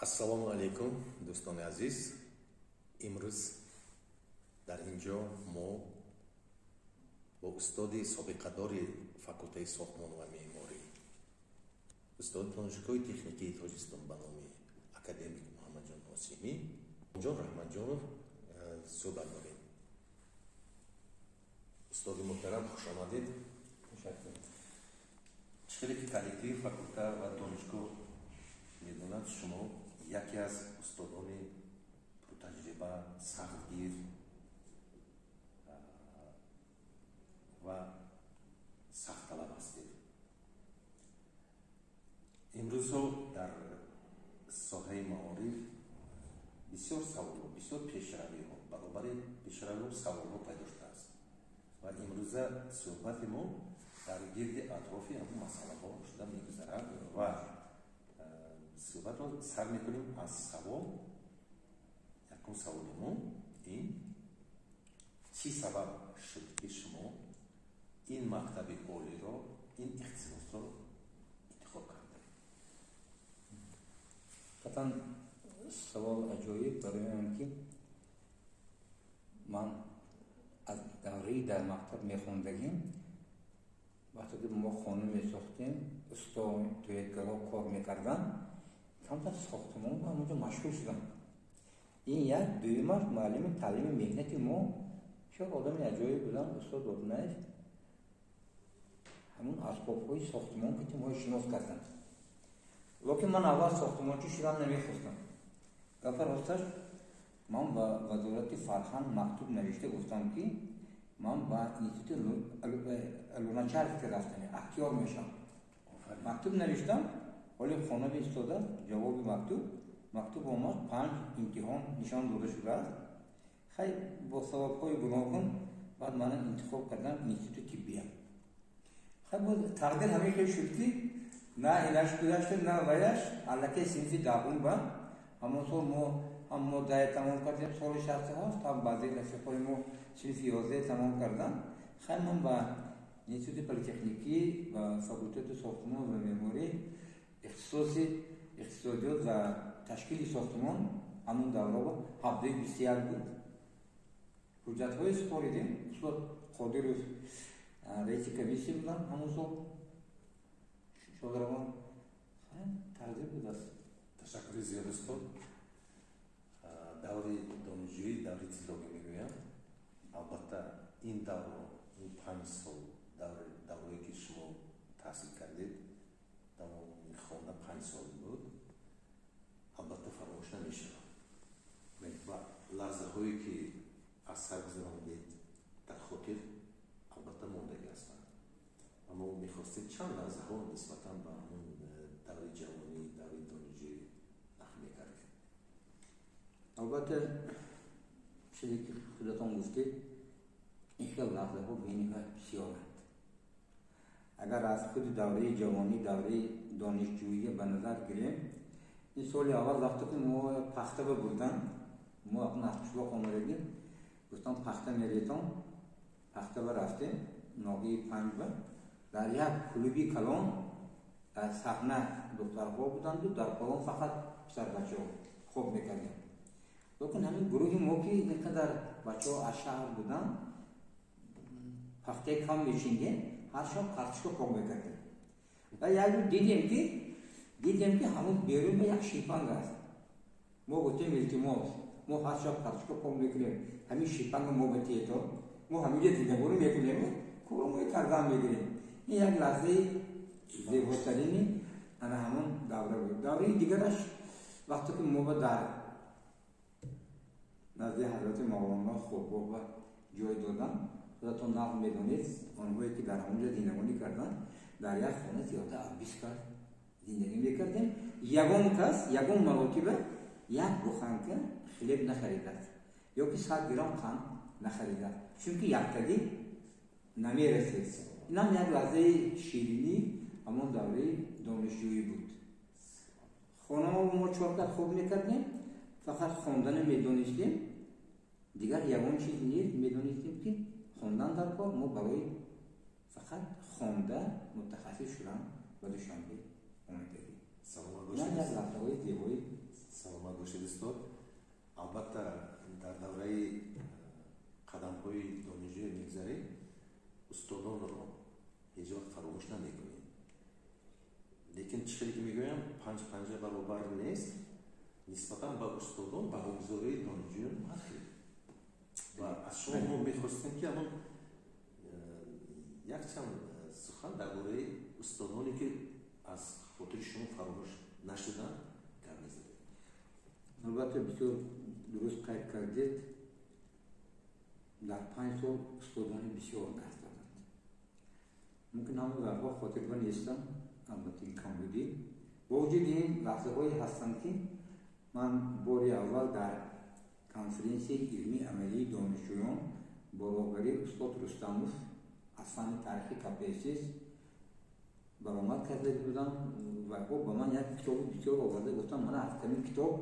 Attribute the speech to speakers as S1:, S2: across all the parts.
S1: Ассалому алейкум, дӯстони азиз. Имрӯз дар инҷо мо бо устоди собиқадори факултаи сохтмон ва меъморӣ, устоди донишгоҳи техникии Тоҷикистон ба номи академик Муҳаммадҷон Ҳосимӣ, ҷон Раҳматҷонов суҳбат дорем. Устоди муҳтарам, хушомадед. Чӣ ки коллективи факулта ва донишгоҳ медонад, шумо яке аз устодони пуртаҷриба, сахтгир ва сахтталаб ҳастед. имрӯзҳо дар соҳаи маориф бисёр саволҳо, бисёр пешравиҳо, баробари пешравиҳо саволҳо пайдо шудааст ва имрӯза суҳбати мо дар гирди атрофи ҳамон масъалаҳо шуда мегузарад ва суҳбатро сар мекунем аз савол. Якум саволи мо ин: чӣ сабаб шуд ки шумо ин мактаби олиро, ин ихтисосро интихоб кардед?
S2: Qat'an savol ajoyib برای من که من از دوره در مکتب میخوندگیم وقتی که ما خانه میساختیم استاد تو یک گروه کار میکردن کمتر ساختمان و همونجا مشغول شدم. این یک دویمش معلم تعلیم مهنتی ما بسیار آدم عجایب بودن. استاد دادنش همون اسباب‌های ساختمان که ما شناس کردن، لیکن من اول ساختمانچی شدن نمیخواستم. گفر راستش من با وزارت فرهنگ مکتوب نوشته گفتم که من با اینستیتوت لوناچارسک رفتم، اختیار میشم. مکتوب نوشتم ولی خانه ایستاده جواب مکتوب آمد 5 امتحان نشان داده شده است. خیلی با سبب‌های گوناگون بعد من انتخاب کردم اینستیتوت طبیه. خیلی تقدیر همیشه شد که نه اینش گذشته نه ویش الکی صنفی دهم با همون سال ما دای تمام کردیم. سال 67 تا بعضی رفیقای ما صنف 11 تمام کردن. خیلی من با اینستیتوت پلی‌تکنیکی و فاکولته ساختمان و معماری اقتصادیات و تشکیل ساختمان همون دوره با هفته 21 بود. حجت‌های سپاریدیم. استاد قادر رئیس کمیسی بودن. همون سال شاگردان ترغیب بود است.
S1: تشکر زیاد استاد. دوره دانشجویی دوره طلایی میگویم. البته این دوره، این 5 سال دوره‌ای که شما تحصیل کردید در خانه 5 سال بود، البته فراموش نمیشه و لحظه هایی که از سر گذراندید در خاطر البته موندگی هستند. اما میخواستید چند لحظه ها نسبتا به همون دوره جوانی، دوره دانشجویی نقل میکردید؟
S2: البته چیزی که خودتان گفتید این خیلی لحظه ها به این بسیارند. اگر از خود دوره جوانی، دوره دانشجویی به نظر گیریم، این سال اول وقتی که ما پخته بردن، ما اپنا قشلاق آمدیم، گفتم پخته میریتم، پخته رفتیم ناقی 5 در یک کلوبی کلان از صحنه دخترها بودند و در کلان فقط پسر بچه ها خوب میکردیم. لیکن همین گروه ما که اینقدر بچه ها از شهر بودن پخته کم میشیندیم، هر شب کارچکو خوب میکردیم و یک رو دیدیم که همون بیرون یک شیپنگ است. ما گفتیم التماس ما هر شب کارچکو خوب میکنیم، همین شیپنگ ما بتیه تو ما همینجا دیگه برو میکنیم کورو ما کردن میگیریم. این یک لحظه زیباترینی انا همون دوره بود. دوره دیگرش وقتی که ما در نزد حضرت مولانا خوابگاه و جای دادن، خودتون نقل میدونید آنهایی که در همونجا زندگانی کردن در یک خانه 13 کس زندگی میکردیم. یگون مراتبه یک بخانکه خلیب نخریدد یا که 100 گرم قند نخریدد، چونکه یکتگی نمیرسید. این هم یک لحظه شیرینی همون دوره دانشجویی بود. خانه ما 4 تا خوب میکردیم، فقط خواندن میدونستیم، دیگر یگون چیز نیست. میدونستیم که خواندن در کار ما برای فقط خوانده متخصص شدن و دوشنبه اومدگی.
S1: سلام
S2: نه یک لحظه های زیبایی
S1: давр нест нисбатан ба устодон баҳогузории донишҷӯён ҳастед ва аз шумо мо мехостем ки ҳамон якчанд сухан дар бораи устодоне ки аз хотири шумо фаромӯш нашуданд гап мезанед.
S2: албатта бисёр дуруст қайд кардед. дар 5 сол устодони бисёр даст доданд. мумкин ҳамон вақтҳо хотирба нестам, албатта камбудӣ. бо вуҷуди ин лаҳзаҳое ҳастанд ки ман бори аввал дар конференсияи илмӣ амалии донишҷӯён баробари устод Рустамов аз фанни таърихи КПСС баромад карда будам ва ӯ ба ман як китоби бисёр оварда гуфтам, мана ҳафтамин китоб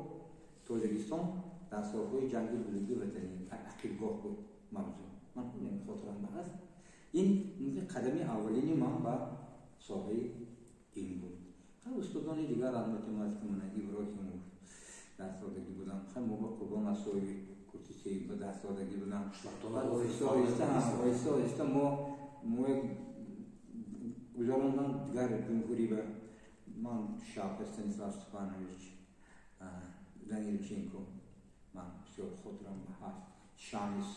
S2: Тоҷикистон дар солҳои ҷанги бузурги ватанӣ ақибгоҳ буд мавзӯъ. ман худем хотирам ба аст. ин мумкин қадами аввалини ман ба соҳаи илм буд. ҳар устодони дигар албатта мана Иброҳимов дастдодагӣ будам. мо ба Қурбон Асоиви курси сеюм ба дастдодагӣ будам. оҳиста мо гузарондам дигар ҷумҳурӣ ба ман Шавқат Станислав Степанович Данилченко ман бисёр хотирам ба ҳаст Шамис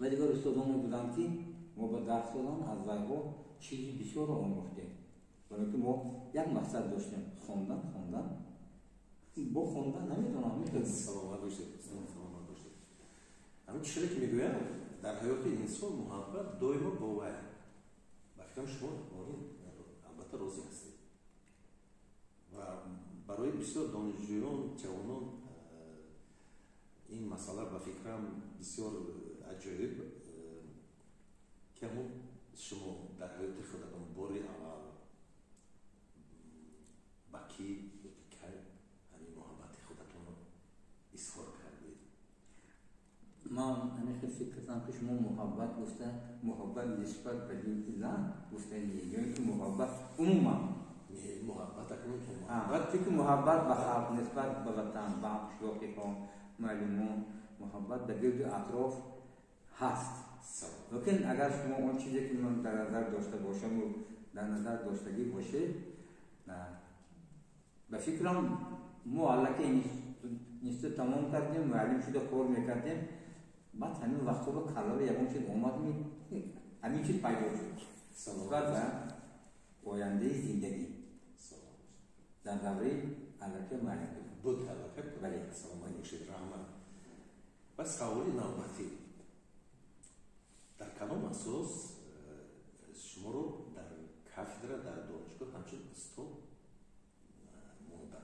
S2: ва дигар устодоне буданд ки мо ба дарс додан аз вайҳо чизи бисёрро омӯхтем. барои ки мо як мақсад доштем хондан бо хондан намедонам
S1: саломат бошед. ҳамин чизе ки мегӯям дар ҳаёти инсон муҳаббат доимо бо вай. ба фикрам шумо албатта розӣ ҳастед ва барои бисёр донишҷӯён ҷавонон ин масъала ба фикрам бисёр аҷоиб ки ҳамон шумо дар ҳаёти худатон бори аввал ба ки кай ҳамин муҳаббати худатонро изҳор кардед.
S2: ман ҳамин хел фикр кардам ки шумо муҳаббат гуфта муҳаббат нисбат ба зан гуфтаед ё ки муҳаббат умуман вақте ки муҳаббат ба халқ нисбат ба ватан ба қишлоқиҳо маълумон муҳаббат ба гирду атроф ҳаст. лекин агар шумо он чизе ки ман дар назар дошта бошаму дар назар доштагӣ бошед ба фикрам мо аллакай институт тамом кардем муаллим шуда кор мекардем баъд ҳамин вақтҳо ба калларо ягон чиз омад ҳамин чиз пайдо шуд нисбат ба ояндаи зиндагӣ дар давраи аллакай муаллим
S1: буд аллакай бале саломат бошед раҳмат. ба саволи навбатӣ дар кадом асос шуморо дар кафедра дар донишгоҳ ҳамчун устод монда?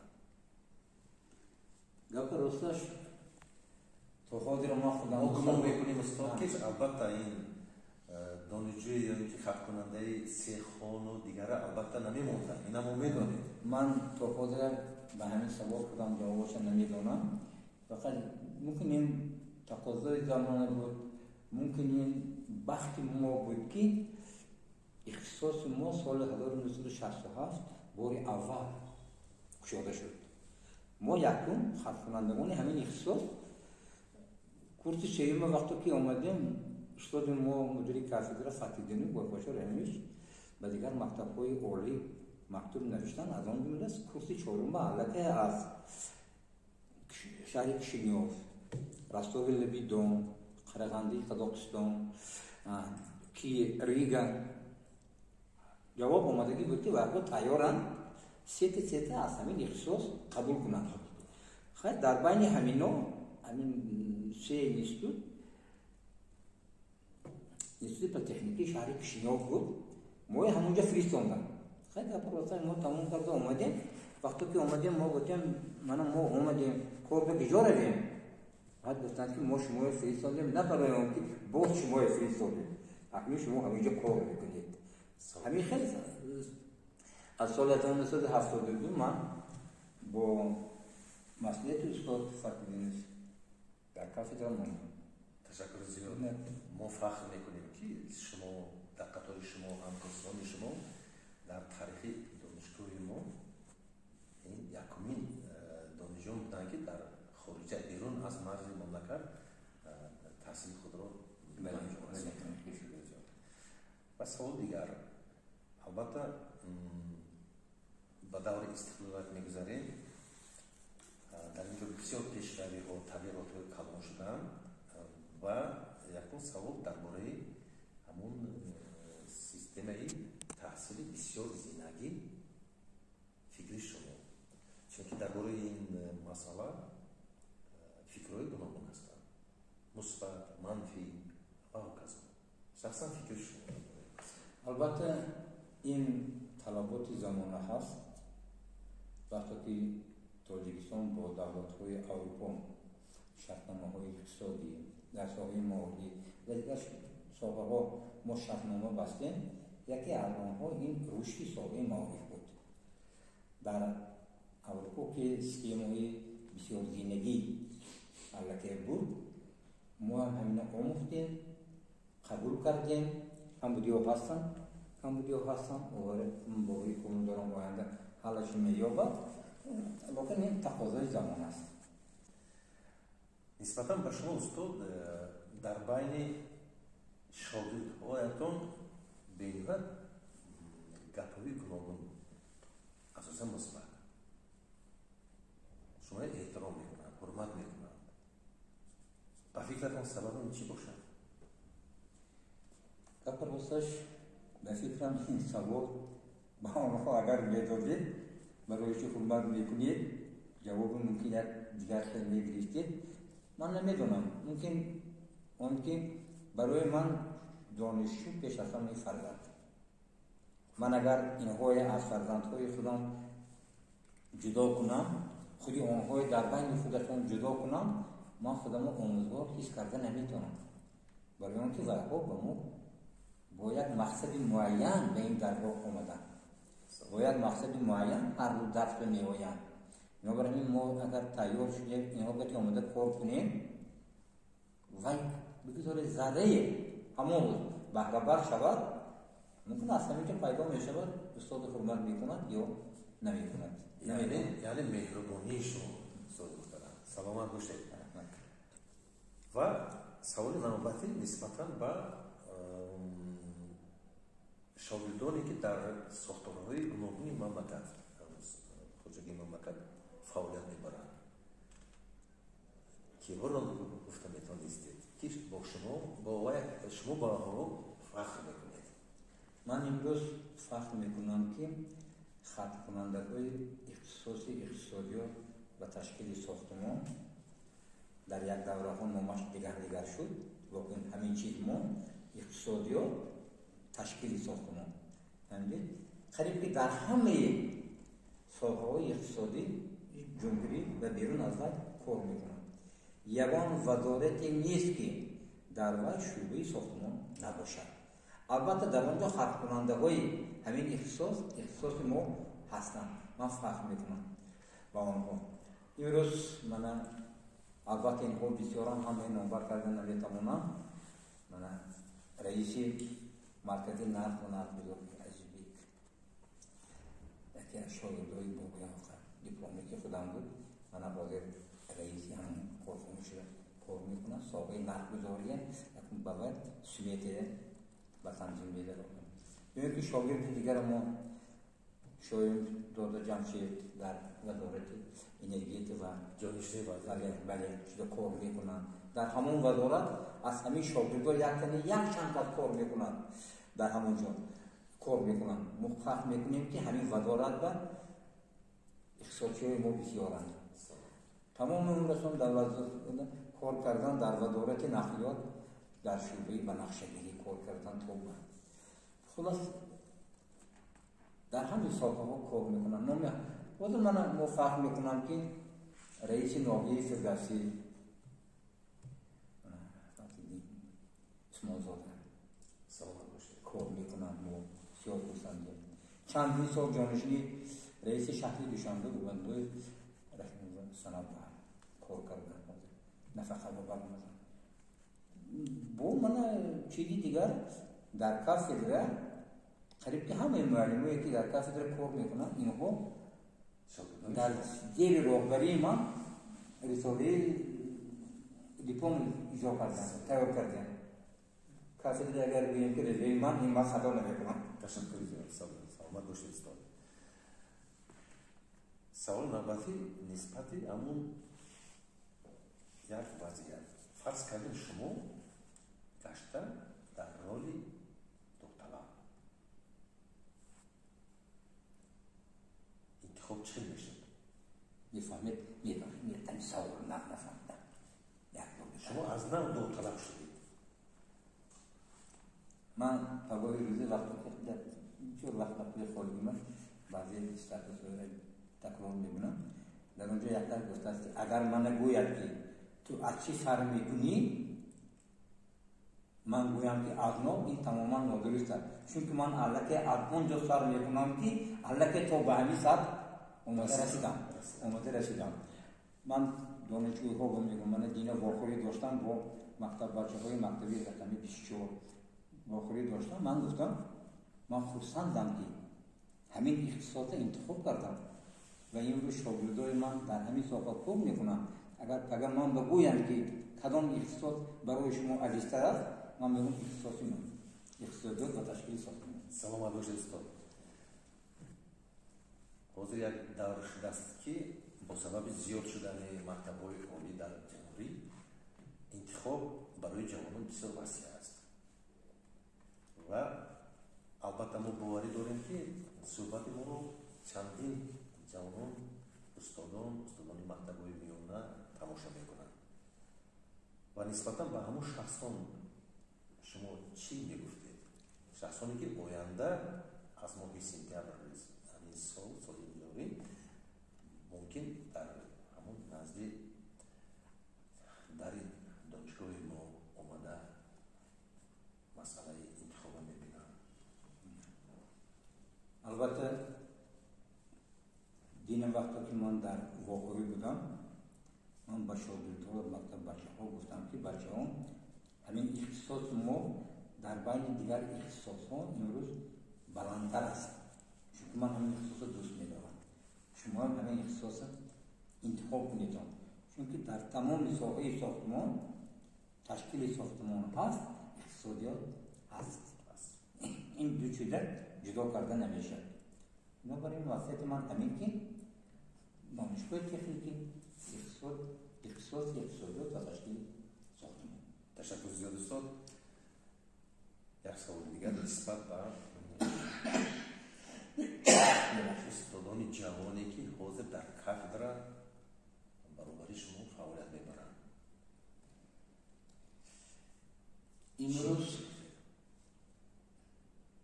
S2: гапи росташ то ҳозир мо худам
S1: гумон мекунем устод ки албатта ин донишҷӯи ё ки хабкунандаи сехону дигара албатта намемонда. ина мо медонем.
S2: ман то ҳозир ба ҳамин савол худам ҷавобаша намедонам. фақат мумкин ин тақозои замона буд, мумкин ин бахти мо буд ки ихтисоси мо соли 1967 бори аввал кушода шуд. мо якум хабкунандагони ҳамин ихтисос курси сеюма вақте ки омадем устоди мо мудири кафедра Фатҳиддинов Бойпошо Раҳимович ба дигар мактабҳои олӣ мактуб навиштанд. аз он ҷумла курси чорума аллакай аз шаҳри Кишинёв, Ростови Лабидон, Қарағанди Қозоқистон, Рига ҷавоб омадагӣ буд ки вақто тайёранд сета аз ҳамин ихтисос қабул кунанд. хайр дар байни ҳамино ҳамин се институт политехникии шаҳри Кишинёв буд. мо ҳамонҷа фиристондам. хайр гапароста мо тамом карда омадем. вақте ки омадем мо гуфтем мана мо омадем корда киҷо равем. баъд гуфтанд ки мо шуморо фиристондем на барои он ки боз шуморо фиристодем, акнун шумо ҳаминҷа кор мекунед. ҳамин хеле аз соли 1972 ман бо масъулияти устод Фатҳиддинов дар кафедра мондам.
S1: ташаккури зиёд. мо фахр мекунем ки шумо дар қатори шумо ҳамкорсони шумо дар таърихи донишгоҳи мо ин якумин донишҷӯён буданд ки дар хориҷа берун аз марзи мамлакат таҳсили худро анҷом расониданд. ва савол дигар, албатта ба даври истиқлолият мегузарем. бисёр пешравиҳо тағйиротҳои калон шуданд ва якун савол дар бораи ҳамун системаи таҳсили бисёр зинагӣ фикри шумо, чунки дар бораи ин масъала фикрҳои гуногун ҳастанд, мусбат, манфӣ ва ҳоказо. шахсан фикри шумо?
S2: албатта ин талаботи замона ҳаст. вақте ки тоҷикистон бо давлатҳои аврупо шартномаҳои иқтисодӣ дар соҳаи молӣ ва дигар соҳаҳо мо шартнома бастем, яке аз онҳо ин рушди соҳаи маориф буд. дар аврупо ки системаи бисёрзинагӣ аллакай буд, мо ҳам ҳамина омӯхтем, қабул кардем. камбудиҳо ҳастанд овара бовари кунун дорам оянда ҳаллаши меёбад, локин ин тақозои замон аст.
S1: нисбатан ба шумо устод, дар байни шогирдҳоятон беҳад гапҳои гуногун, асосан мусбат, шумо эҳтиром мекунанд, ҳурмат мекунанд. ба фикратон сабаби ин чӣ бошад?
S2: гапи росташ ба фикрам ин савол ба онҳо агар медодед, барои чӣ ҳурмат мекунед, ҷавоби мумкин як дигар хел мегирифтед. ман намедонам, мумкин он ки барои ман донишҷӯ пеш аз ҳамаи фарзанд. ман агар инҳое аз фарзандҳои худам ҷудо кунам, худи онҳое дар байни худашон ҷудо кунам, ман худамро омӯзгор ҳис карда наметавонам. барои он ки вайҳо ба мо бо як мақсади муайян ба ин даргоҳ омаданд, бо як мақсади муайян ҳар рӯз дарсро меоянд. бинобар ин мо агар тайёр шудем инҳо гати омада кор кунем, вай бигузоред заррае ҳамон рӯз баҳрабар шавад, мумкин аз ҳаминҷо пайдо мешавад, устоди ҳурмат мекунад ё намекунад.
S1: яъне меҳрубонии шумо устоди муҳтарам, саломат бошед. ва саволи навбатӣ нисбатан ба шогирдоне ки дар сохторҳои гуногуни мамлакат, хоҷагии мамлакат фаъолият мебаранд, киҳоро гуфта метавонистед ки бо шумо ба онҳо фахр мекунед?
S2: ман имрӯз фахр мекунам ки хаттикунандаҳои иқтисодиёт ва ташкили сохтмон дар як давраҳо номаш дигар шуд, локин ҳамин чиз монд, иқтисодиёт, ташкили сохтмон. қариб ки дар ҳамаи соҳаҳои иқтисодӣ ҷумҳурӣ ва берун аз вай кор мекунад. ягон вазорате нест ки дар вай шӯъбаи сохтмон набошад. албатта дар онҷо хаттикунандаҳои ҳамин ихтисоси мо ҳастанд. ман фахр мекунам ба онҳо. имрӯз мана албатта инҳо бисёрам ҳамаи номбар карда наметавонам. мана раиси маркази нақд ва нақдгузорӣ Азизбек, яке аз шогирдҳои боғиёфа дипломи ки худам буд, мана ҳозир раиси ҳамин корхона шуда кор мекунад. соҳаи нақдгузория якун ба вай светия ба танзим медародам. бинем ки шогирди дигар мо шоим дода ҷамшед дар вазорати энергетика ва
S1: ҷонишини
S2: бале шуда кор мекунанд. дар ҳамон вазорат аз ҳамин шогирдҳо яктани як чанд кор мекунанд, дар ҳамон ҷо кор мекунанд. мо фахр мекунем ки ҳамин вазорат ва иқтисодчиҳои мо бисёранд. тамоми умрасон дар кор кардан дар вазорати нақлиёт, дар шӯъбаи банақшагирӣ кор кардан то ба хулос дар ҳамин соҳаҳо кор мекунанд. ҳозир мо фахр мекунам ки раиси ноҳияи фирдавсӣ усмонзода кор мекунанд. мо бисёр хурсандем. чандин сол ҷонишини раиси шаҳри душанбе бувандои санабар кор кардан, нафақаро баромадан. бо мана чизи дигар дар кафедра қариб ки ҳамаи муаллимое ки дар кафедра кор мекунанд, инҳо дар зери роҳбарии ман рисолаи диплом иҷро кардан, тайёр кардем. кафедра агар бием ки резаи ман ин ман хато намекунам.
S1: ташаккури саломат бошед устод. саволи навбатӣ нисбати ҳамун як вазъият. Фарз кардем шумо гашта дар роли духталаб. интихоб чӣ мешавад?
S2: میفهمید میتونی سوال نفهمیدم
S1: شما از نو داوطلب شدید.
S2: من پگاهی روزی وقتی که چون وقت قبل خودم بعضی استفاده سوال تکرار می‌کنم در اونجا یک تا گفته است اگر من گوید که تو از چی سر می‌کنی من گویم که از نو این تماما نادرست است چون که من الکی از اونجا سر می‌کنم که الکی تو به همین سر اومده رسیدم. من دانشجوی ها میگم من دین واخوری داشتم با مکتب بچه‌های مکتبی رقمی 24 واخوری داشتم. من گفتم من خرسندم که همین اختصاص انتخاب کردم و امروز شاگردای من در همین ساحه کار میکنم. اگر من بگویم که کدام اختصاص برای شما عزیزتر است من میگم اختصاصی من اقتصادیات و تشکیل ساختمان.
S1: سلام علیکم استاد. ҳозир як давр шудааст ки бо сабаби зиёд шудани мактабҳои олӣ дар ҷамҳурӣ интихоб барои ҷавонон бисёр васеъ аст ва албатта мо боварӣ дорем ки суҳбати моро чандин ҷавонон устодони мактабҳои миёна тамошо мекунанд ва нисбатан ба ҳамон шахсон шумо чӣ мегуфтед? шахсоне ки оянда аз моҳи сентябр соли ҷорӣ мумкин дар ҳамон назди дари донишгоҳи мо омада масъалаи интихоба мебинанд.
S2: албатта дин вақте ки ман дар воқеӣ будам ман ба шогирдҳо мактаб бачаҳо гуфтам ки бачаҳо ҳамин ихтисоси мо дар байни дигар ихтисосҳо имрӯз баландтар аст. چون من همین اختصاص دوست می‌دارم. شما هم همین اختصاص انتخاب کنید. چون که در تمام ساحه ساختمان تشکیل ساختمان هست اقتصادیات هست. این دو چیز جدا کرده نمیشه. بنابراین وصیت من همین که دانشگاه تکنیکی اقتصادیات و تشکیل ساختمان.
S1: تشکر زیاد استاد. یک سوال دیگر نسبت به استادانی جوانی که حاضر در کافدرا برابری شما فعالیت میبرند.
S2: امروز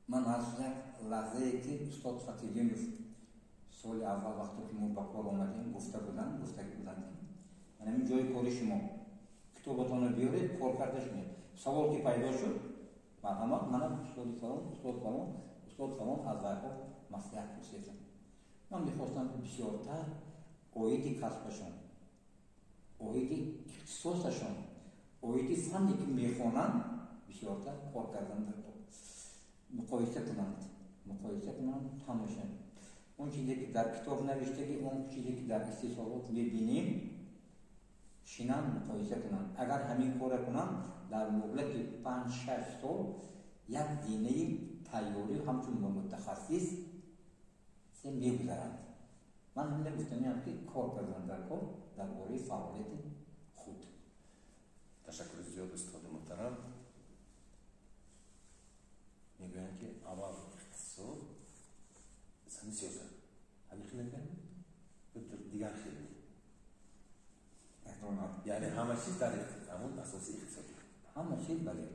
S2: من از لحظه که استاد خطیبیانوف سال اول وقتی که ما به کار آمدیم گفته بودن من همین جای کار شما کتابتان رو بیارید کار کردش میاد. سوال که پیدا شد مرحمت منم استاد فلان از وقت مصلحت پرسیدم. من میخواستم بسیارتر آیدی کسبشون آیدی اختصاصشون آیدی فنی که میخوانند بسیارتر کار کردن در مقایسه کنند تماشن اون چیزی که در کتاب نوشتگی اون چیزی که در استثارات میبینیم شینن مقایسه کنند. اگر همین کار کنند در مدت 5-6 سال یک دینه تیاری همچون متخصص سے میگذرند. من هم نگفتم که کار کردن در کار در باره فعالیت خود.
S1: تشکر زیاد استاد محترم. میگویند که اول اقتصاد سن سیاست همین خیلی نکنیم دیگر خیلی یعنی همه چیز در همون اساسی اقتصادی
S2: همه چیز بله.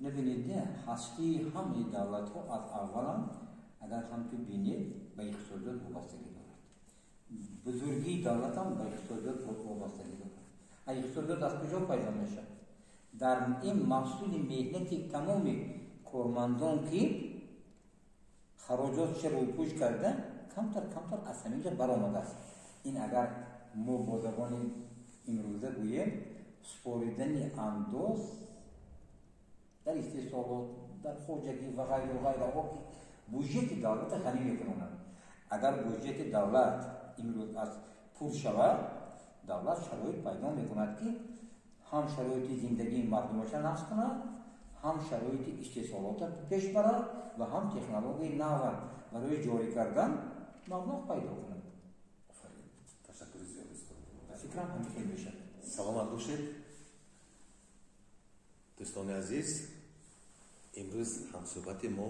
S2: نبینید هستی همه دولت ها از اولا اگر هم تو بینید به اقتصادیات وابستگی دارد. بزرگی دولت هم به اقتصادیات وابستگی دارد. اقتصادیات از کجا پیدا میشه؟ در این محصول مهنتی تمام کارمندان که خراجات رو پوش کرده کمتر از همینجا برآمده است. این اگر ما با زبان امروزه گوییم سپاریدن انداز در استثمارات در خارجگی و غیره بودجه دولت غنی میکنند. اگر بودجه دولت امروز از پول شود دولت شرایط پیدا میکند که هم شرایط زندگی مردمش نقص کند هم شرایط استثمارات پیش برد و هم تکنولوژی نو برای جاری کردن مبلغ پیدا کند.
S1: تشکر زیاد است.
S2: فکرم همین میشه.
S1: саломат бошед дӯстони азиз. имрӯз ҳамсӯҳбати мо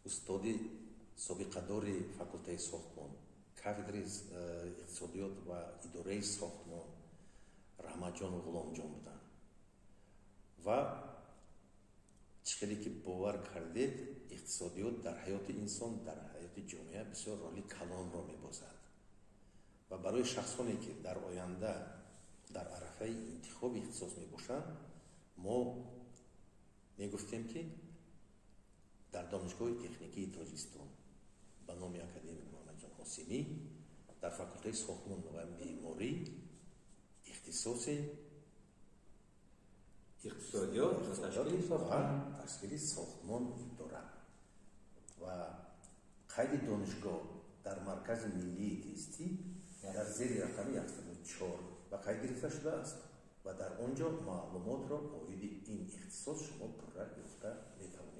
S1: устоди собиқадори факултаи сохтмон, кафедраи иқтисодиёт ва идораи сохтмон раҳматҷон ғуломҷон буданд ва чӣ хеле ки бовар кардед, иқтисодиёт дар ҳаёти инсон, дар ҳаёти ҷомеа бисёр роли калонро мебозад ва барои шахсоне ки дар оянда дар арафаи интихоби ихтисос мебошанд, мо мегуфтем ки дар донишгоҳи техникии тоҷикистон ба номи академик муҳаммадҷон ҳосимӣ дар факултаи сохтмон ва меъморӣ ихтисоси
S2: иқтисодиёт
S1: ва ташкили сохтмон дорад ва қайди донишгоҳ дар маркази миллии тестӣ дар зери рақами 104 ба қайд гирифта шудааст ва дар он ҷо маълумотро оиди ин ихтисос шумо пурра ёфта метавонед.